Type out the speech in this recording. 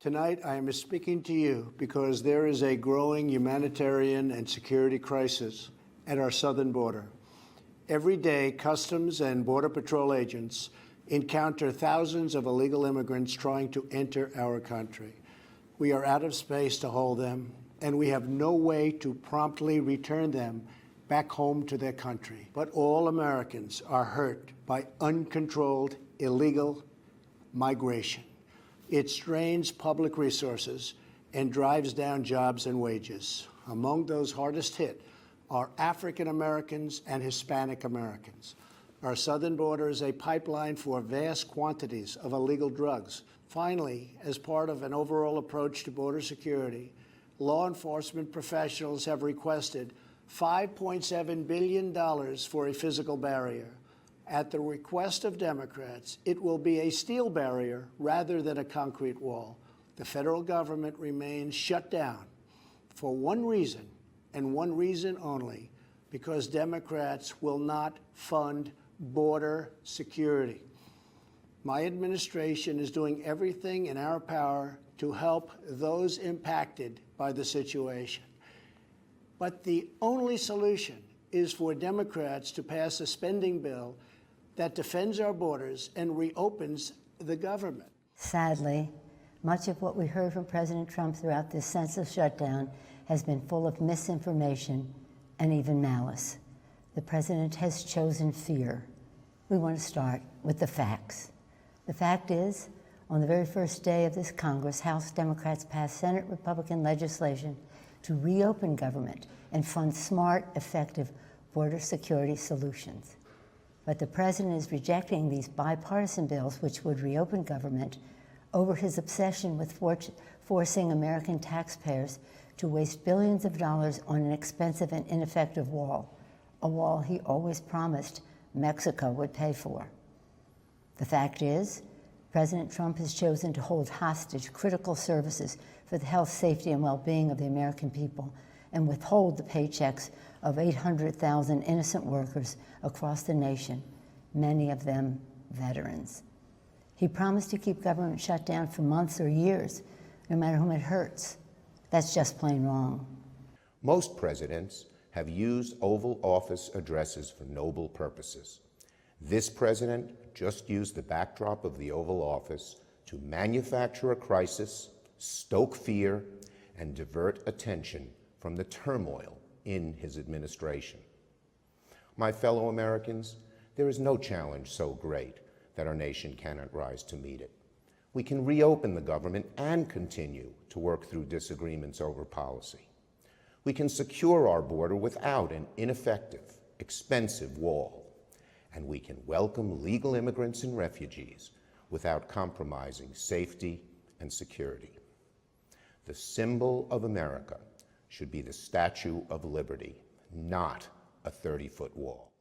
Tonight, I am speaking to you because there is a growing humanitarian and security crisis at our southern border. Every day, Customs and Border Patrol agents encounter thousands of illegal immigrants trying to enter our country. We are out of space to hold them, and we have no way to promptly return them back home to their country. But all Americans are hurt by uncontrolled illegal migration. It strains public resources and drives down jobs and wages. Among those hardest hit are African Americans and Hispanic Americans. Our southern border is a pipeline for vast quantities of illegal drugs. Finally, as part of an overall approach to border security, law enforcement professionals have requested $5.7 billion for a physical barrier. At the request of Democrats, it will be a steel barrier rather than a concrete wall. The federal government remains shut down for one reason, and one reason only, because Democrats will not fund border security. My administration is doing everything in our power to help those impacted by the situation. But the only solution is for Democrats to pass a spending bill that defends our borders and reopens the government. Sadly, much of what we heard from President Trump throughout this senseless shutdown has been full of misinformation and even malice. The president has chosen fear. We want to start with the facts. The fact is, on the very first day of this Congress, House Democrats passed Senate Republican legislation to reopen government and fund smart, effective border security solutions. But the president is rejecting these bipartisan bills which would reopen government over his obsession with forcing American taxpayers to waste billions of dollars on an expensive and ineffective wall, a wall he always promised Mexico would pay for. The fact is, President Trump has chosen to hold hostage critical services for the health, safety, and well-being of the American people and withhold the paychecks of 800,000 innocent workers across the nation, many of them veterans. He promised to keep government shut down for months or years, no matter whom it hurts. That's just plain wrong. Most presidents have used Oval Office addresses for noble purposes. This president just used the backdrop of the Oval Office to manufacture a crisis, stoke fear, and divert attention from the turmoil in his administration. My fellow Americans, there is no challenge so great that our nation cannot rise to meet it. We can reopen the government and continue to work through disagreements over policy. We can secure our border without an ineffective, expensive wall. And we can welcome legal immigrants and refugees without compromising safety and security. The symbol of America should be the Statue of Liberty, not a 30-foot wall.